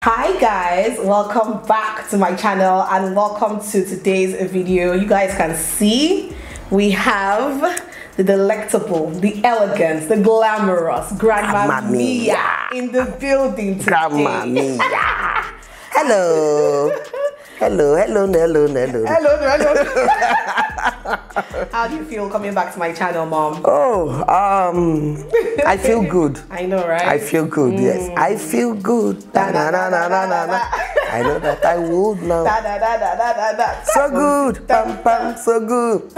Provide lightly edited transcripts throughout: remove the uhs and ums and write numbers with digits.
Hi guys, welcome back to my channel and welcome to today's video. You guys can see we have the delectable, the elegant, the glamorous Grandma Mia in the building today. Grandma Mia. Hello. Hello. How do you feel coming back to my channel, Mom? Oh, I feel good. I know, right? I feel good, yes. I feel good. I know that I would now. So good. Pam, pam, so good.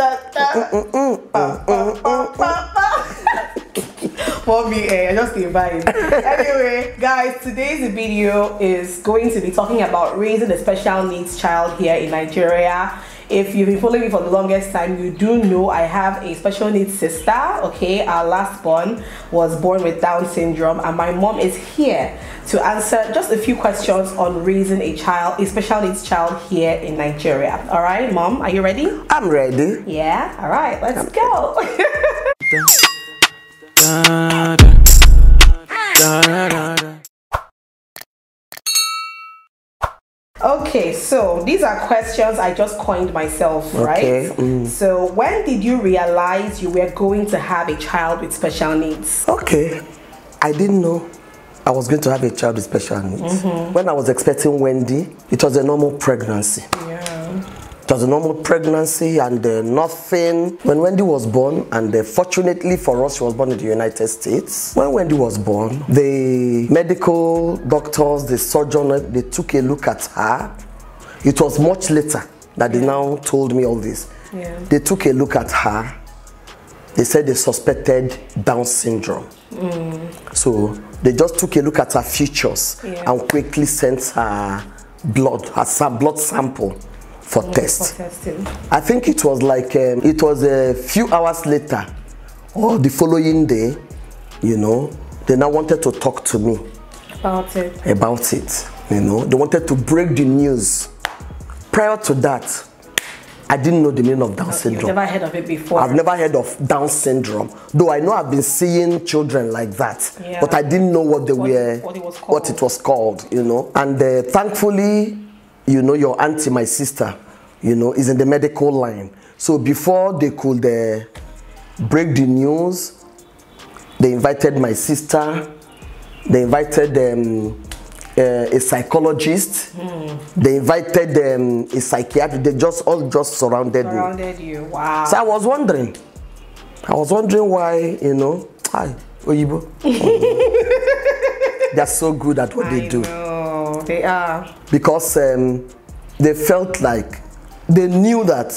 Mommy, I just the vibe. Anyway, guys, today's video is going to be talking about raising a special needs child here in Nigeria. If you've been following me for the longest time, you do know I have a special needs sister. Okay, our last born was born with Down syndrome, and my mom is here to answer just a few questions on raising a special needs child here in Nigeria. All right, Mom, are you ready? I'm ready. Yeah. All right, let's go. Okay, so these are questions I just coined myself, right? So when did you realize you were going to have a child with special needs? Okay, I didn't know I was going to have a child with special needs. When I was expecting Wendy, it was a normal pregnancy. It was a normal pregnancy and nothing. When Wendy was born, and fortunately for us, she was born in the United States. When Wendy was born, the medical doctors, the surgeon, they took a look at her. It was much later that they now told me all this. They took a look at her. They said they suspected Down syndrome. So they just took a look at her features and quickly sent her blood sample for testing. I think it was like it was a few hours later or the following day, you know, they now wanted to talk to me about it. You know, they wanted to break the news. Prior to that, I didn't know the meaning of Down syndrome. You've never heard of it before? I've never heard of Down syndrome, though I know I've been seeing children like that, but I didn't know what it was called, you know. And thankfully, you know, your auntie, my sister, you know, is in the medical line. So before they could break the news, they invited my sister, they invited a psychologist, they invited a psychiatrist. They all just surrounded me. You. Wow. So I was wondering why, you know, hi, Oyibo. They're so good at what they do. No, they are. Because they felt like they knew that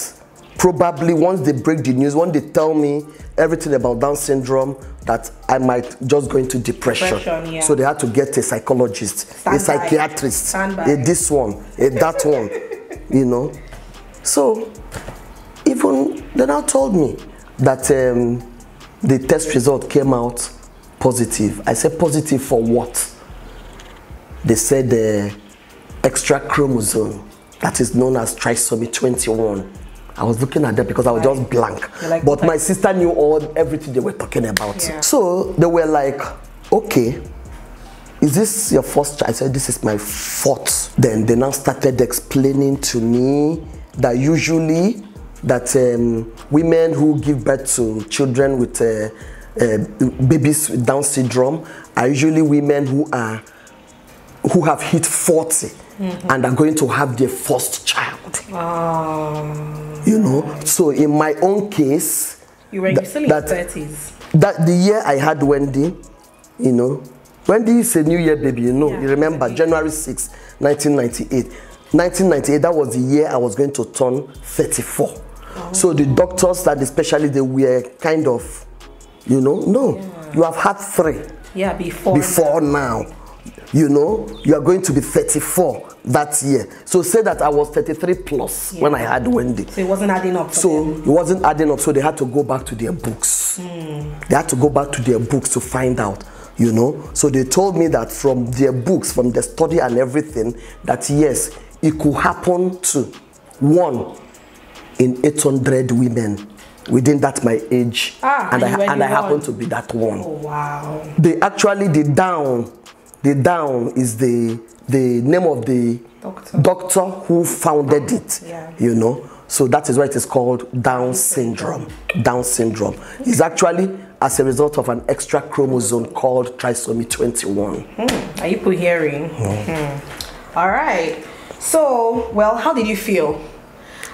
probably once they break the news, once they tell me everything about Down syndrome, that I might just go into depression. So they had to get a psychologist, a psychiatrist, a this one, a that one, you know. So even they now told me that the test result came out positive. I said, positive for what? They said the extra chromosome that is known as trisomy 21. I was looking at that because I was just blank. But my sister knew everything they were talking about. So they were like, okay, is this your first child? I said, this is my fourth. Then they now started explaining to me that usually women who give birth to children with babies with Down syndrome are usually women who have hit 40 and are going to have their first child. You know, so in my own case, you were still in your 30s. That the year I had Wendy, you know, Wendy is a new year baby, you know, you remember January 6, 1998. 1998, that was the year I was going to turn 34. So the doctors, that especially, they were kind of, you know, you have had 3. Before now. You know, you are going to be 34 that year. So say that I was 33 plus when I had Wendy. So it wasn't adding up. It wasn't adding up. So they had to go back to their books. They had to go back to their books to find out, you know. So they told me that from their books, from the study and everything, that yes, it could happen to 1 in 800 women within that my age. And I happened to be that one. Oh, wow. They actually, the Down The Down is the name of the doctor who founded it. Yeah. You know, so that is why it is called Down syndrome. Down syndrome is actually as a result of an extra chromosome called trisomy 21. Are you hearing? All right. So, well, how did you feel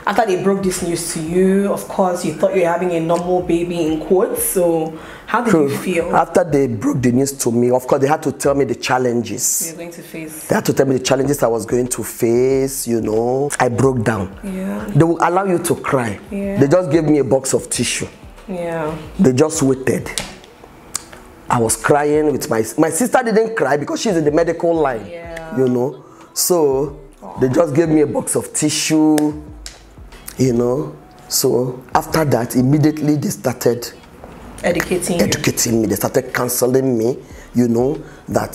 after they broke this news to you? Of course, you thought you were having a normal baby in quotes. So, how did you feel? After they broke the news to me, of course, they had to tell me the challenges you're going to face. They had to tell me the challenges I was going to face, you know. I broke down. Yeah. They will allow you to cry. Yeah. They just gave me a box of tissue. Yeah. They just waited. I was crying with my sister didn't cry because she's in the medical line. Yeah. You know. So they just gave me a box of tissue, you know. So after that, immediately they started educating me. They started counseling me, you know, that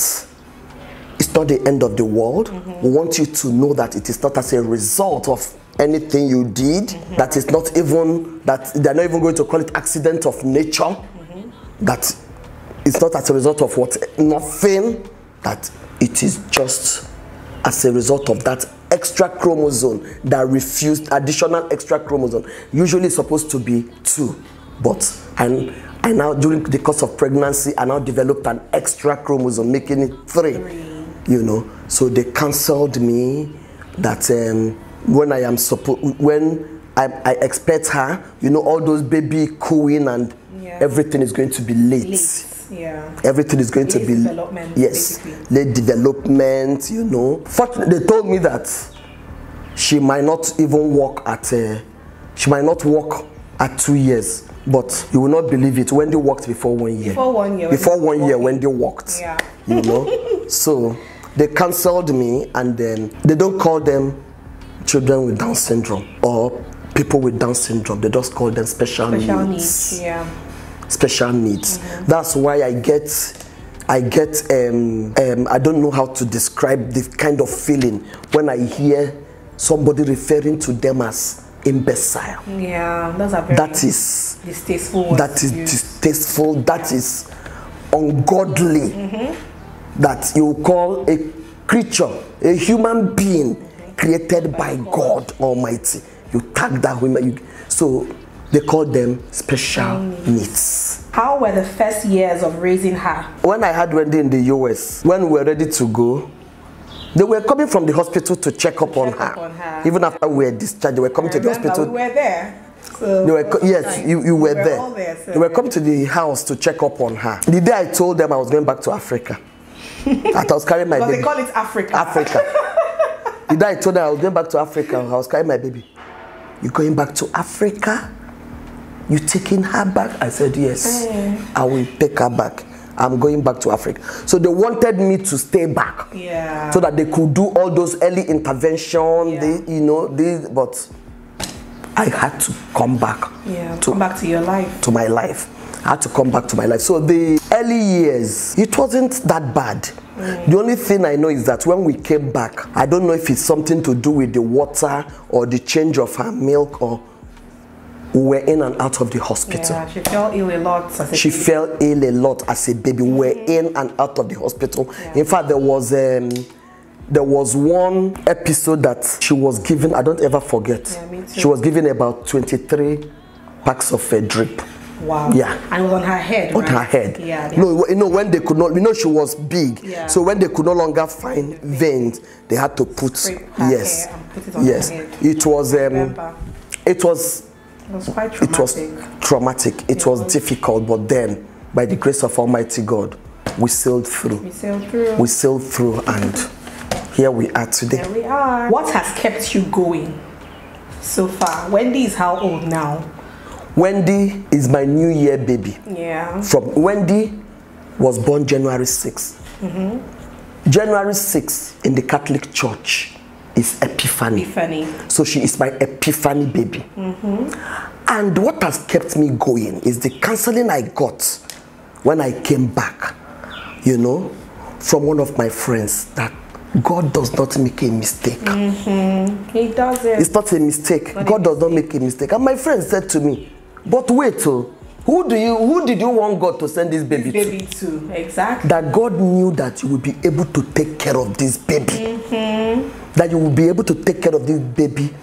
it's not the end of the world. We want you to know that it is not as a result of anything you did, that is not even, that they're not even going to call it accident of nature, that it's not as a result of nothing, that it is just as a result of that extra chromosome that refused, additional extra chromosome. Usually it's supposed to be 2, but I now, during the course of pregnancy, I now developed an extra chromosome, making it 3. You know, so they counseled me that when I expect her, you know, all those baby cooing and everything is going to be late. Yeah. Everything is going to be development. Yes, basically. late development. You know. Fortunately, they told me that she might not even walk at. She might not walk at 2 years, but you will not believe it. Wendy walked before 1 year. Before 1 year. Before 1 year, Wendy walked. Yeah. You know. So they counseled me, and then they don't call them children with Down syndrome or people with Down syndrome. They just call them special needs. Yeah. Special needs. That's why I don't know how to describe the kind of feeling when I hear somebody referring to them as imbecile. Yeah, that's a very distasteful. That is distasteful. That is ungodly. That you call a creature, a human being created by God Almighty. You tag that woman. So they call them special needs. How were the first years of raising her? When I had Wendy in the US, when we were ready to go, they were coming from the hospital to check up on her. Even after we were discharged, they were coming to the hospital. We were there. So they were, yes, you were there. All there so they were coming to the house to check up on her. The day I told them I was going back to Africa, that I was carrying my baby. They call it Africa. Africa. The day I told them I was going back to Africa, I was carrying my baby. You going back to Africa? You taking her back? I said, yes, I will take her back. I'm going back to Africa. So they wanted me to stay back. Yeah. So that they could do all those early intervention, but I had to come back. Yeah, come back to your life. To my life. I had to come back to my life. So the early years, it wasn't that bad. The only thing I know is that when we came back, I don't know if it's something to do with the water or the change of her milk, or we were in and out of the hospital. Yeah, she fell ill a lot as a baby. She fell ill a lot as a baby. We were in and out of the hospital. Yeah. In fact, there was one episode that she was given, I don't ever forget. Yeah, me too. She was given about 23 packs of a drip. Wow. Yeah. And it was on her head, On right? her head. Yeah. No, you know, when they could not, you know, she was big. Yeah. So when they could no longer find veins, they had to put, yes. Hair and put it on yes. her head. It was, it was quite traumatic. It was traumatic. It was difficult, but then, by the grace of Almighty God, we sailed through. We sailed through. We sailed through, and here we are today. Here we are. What has kept you going so far? Wendy is how old now? Wendy is my New Year baby. Yeah. Wendy was born January 6th. January 6th in the Catholic Church is Epiphany. So she is my Epiphany baby. And what has kept me going is the counseling I got when I came back, you know, from one of my friends, that God does not make a mistake. He doesn't. It's not a mistake. God does not make a mistake. And my friend said to me, but wait, Who did you want God to send this baby to? Exactly. That God knew that you would be able to take care of this baby. That you will be able to take care of this baby.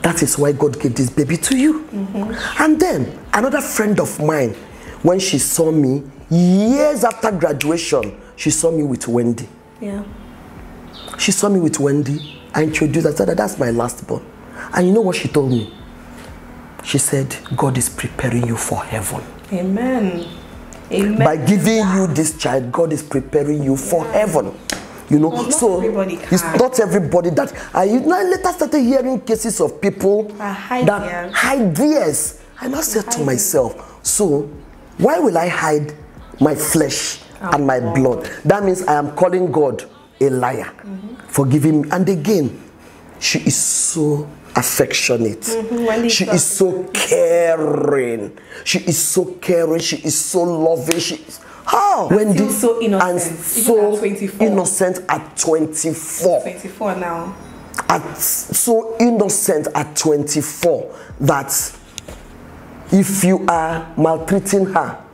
That is why God gave this baby to you. And then another friend of mine, when she saw me years after graduation, she saw me with Wendy. Yeah. She saw me with Wendy. I introduced her. I said, that's my last born. And you know what she told me? She said, God is preparing you for heaven. Amen. Amen. By giving you this child, God is preparing you for heaven. You know, not so it's not everybody that I later started hearing cases of people that hide theirs. I now said to myself, so why will I hide my flesh and my blood? That means I am calling God a liar for giving me. And again, she is so affectionate. She is so caring. She is so caring. She is so loving. She is Wendy, so innocent. And so innocent at 24. 24 now. So innocent at 24 that if you are maltreating her,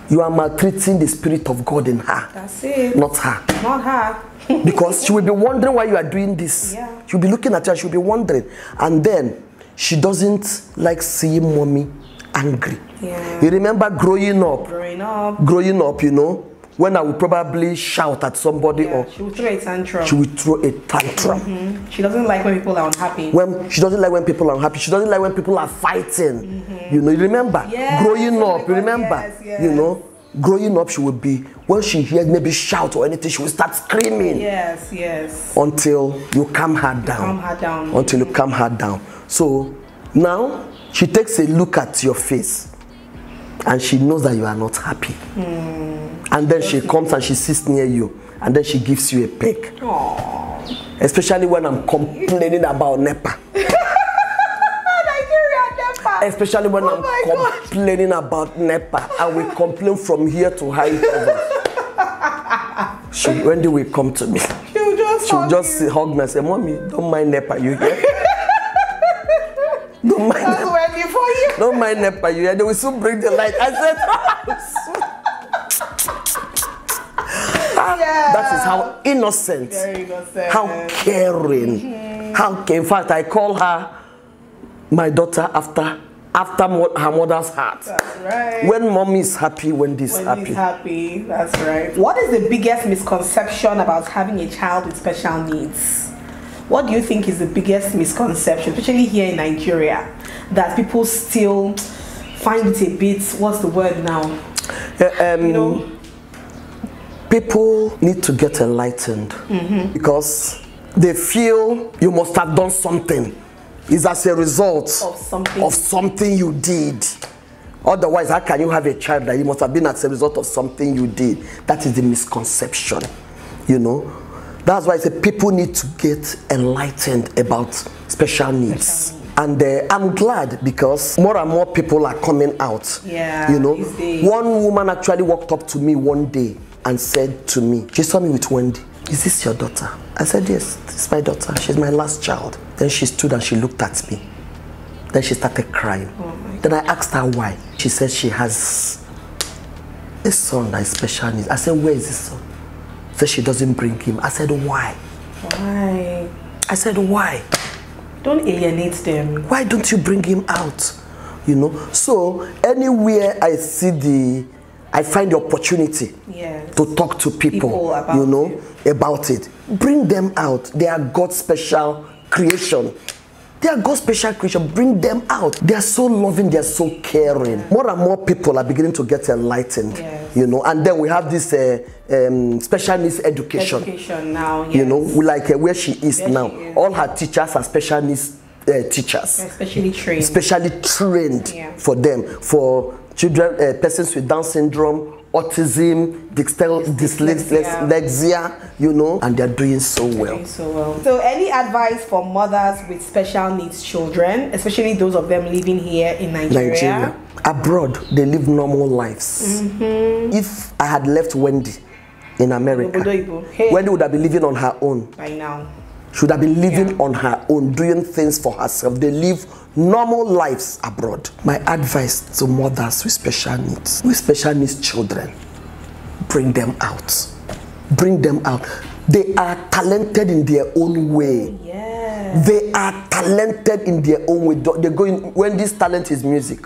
you are maltreating the Spirit of God in her. That's it. Not her. Not her. Because she will be wondering why you are doing this. Yeah. She'll be looking at you and she'll be wondering. And then she doesn't like seeing mommy angry. Yeah. You remember growing up, you know, when I would probably shout at somebody or she would throw a tantrum. She would throw a tantrum. She doesn't like when people are unhappy. She doesn't like when people are unhappy. She doesn't like when people are fighting. You know, you remember? Growing up, you remember? You know, growing up, she would be, when she hears maybe shout or anything, she will start screaming. Yes, yes. Until you calm her down. Until you calm her down. So now she takes a look at your face and she knows that you are not happy. And then she comes and she sits near you and then she gives you a peck. Aww. Especially when I'm complaining about NEPA. Especially when I'm complaining about NEPA and we complain from here to high heaven. When do we come to me? She'll just hug me and say, Mommy, don't mind NEPA, you hear? Don't mind NEPA. Don't mind NEPA, you hear? They will soon bring the light. I said, that is how innocent, how caring, in fact, I call her my daughter after her mother's heart. That's right. When mommy is happy, Wendy is happy. That's right. What is the biggest misconception about having a child with special needs? What do you think is the biggest misconception, especially here in Nigeria, that people still find it a bit, what's the word now? You know? People need to get enlightened because they feel you must have done something. It's as a result of something you did. Otherwise, how can you have a child that you must have been as a result of something you did? That is the misconception, you know. That's why I say people need to get enlightened about special needs. And I'm glad because more and more people are coming out. Yeah, you know, one woman actually walked up to me one day and said to me, she saw me with Wendy, is this your daughter? I said, yes, this is my daughter. She's my last child. Then she stood and she looked at me. Then she started crying. Then I asked her why. She said she has a son that is special needs. I said, where is this son? She said she doesn't bring him. I said, why? Why? I said, why? Don't alienate them. Why don't you bring him out? You know, so anywhere I see I find the opportunity to talk to people about you know, about it. Bring them out. They are God's special creation. They are God's special creation. Bring them out. They are so loving. They are so caring. More and more people are beginning to get enlightened. You know, and then we have this special needs education. Now, you know, like where she is now. All her teachers are special needs teachers. Specially trained for them. For children, persons with Down syndrome, autism, dyslexia, you know, and they're doing so well. So any advice for mothers with special needs children, especially those of them living here in Nigeria? Abroad, they live normal lives. If I had left Wendy in America, Wendy would have been living on her own. By now. should have been living on her own, doing things for herself. They live normal lives abroad. My advice to mothers with special needs children, bring them out. Bring them out. They are talented in their own way. Yeah. They are talented in their own way. They go in, when this talent is music.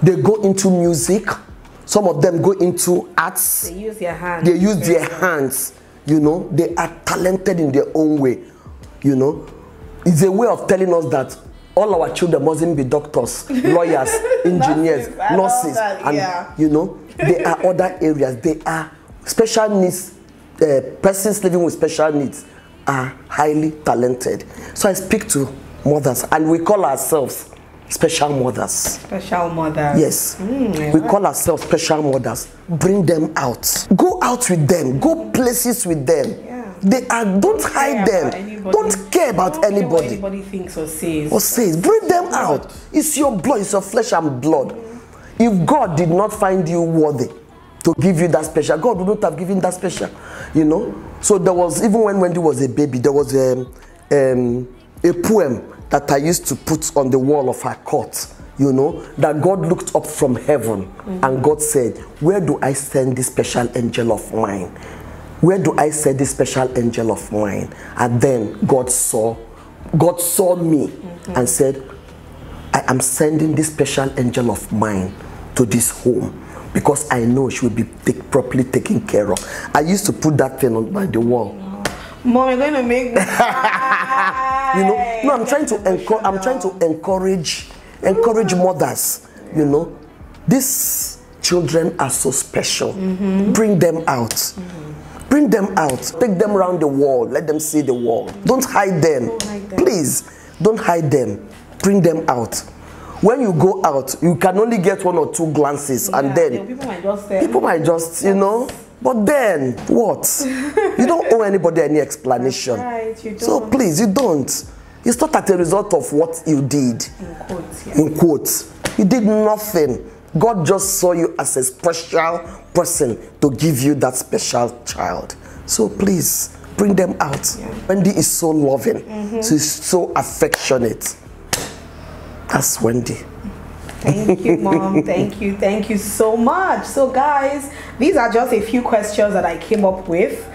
They go into music. Some of them go into arts. They use their hands. They use their hands. You know, they are talented in their own way. You know, it's a way of telling us that all our children mustn't be doctors, lawyers, engineers, nurses, and you know, there are other areas. They are special needs. Persons living with special needs are highly talented. So I speak to mothers, and we call ourselves special mothers. Special mothers. Yes. We call ourselves special mothers. Bring them out. Go out with them. Go places with them. Yeah. They are. Don't hide them. Don't care about anybody. What anybody thinks or says. Bring them out. It's your blood. It's your flesh and blood. If God did not find you worthy to give you that special, God would not have given that special. You know. So there was, even when Wendy was a baby, there was a poem that I used to put on the wall of her cot, you know, that God looked up from heaven and God said, where do I send this special angel of mine? Where do I send this special angel of mine? And then God saw me and said, I am sending this special angel of mine to this home because I know she will be properly taken care of. I used to put that thing on by the wall. Mom, you're going to make me cry. You know, no, I'm trying to encourage mothers. You know, these children are so special. Bring them out. Bring them out. Take them around the world. Let them see the world. Don't hide them. Please, don't hide them. Bring them out. When you go out, you can only get 1 or 2 glances, and then people might just, you know. But then, what? You don't owe anybody any explanation. Right, you don't. So please, you don't. It's not as a result of what you did. In quotes, yeah. In quotes. You did nothing. God just saw you as a special person to give you that special child. So please, bring them out. Yeah. Wendy is so loving. She's so affectionate. That's Wendy. Thank you, Mom. Thank you so much. So guys, these are just a few questions that I came up with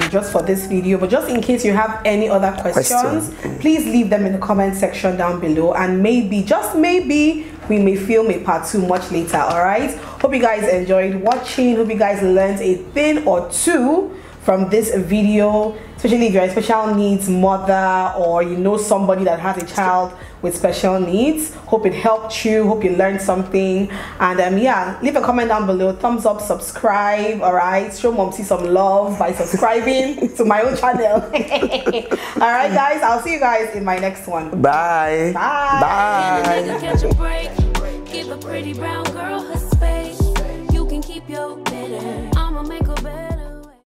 just for this video, but just in case you have any other questions, please leave them in the comment section down below, and maybe, just maybe, we may film a part 2 much later. All right, hope you guys enjoyed watching. Hope you guys learned a thing or two from this video, especially if you're a special needs mother, or you know somebody that has a child with special needs. Hope it helped you. Hope you learned something. And yeah, leave a comment down below. Thumbs up, subscribe. All right, show Momsy some love by subscribing to my own channel. All right, guys, I'll see you guys in my next one. Bye. Bye. Bye. Catch a break. Give a pretty brown girl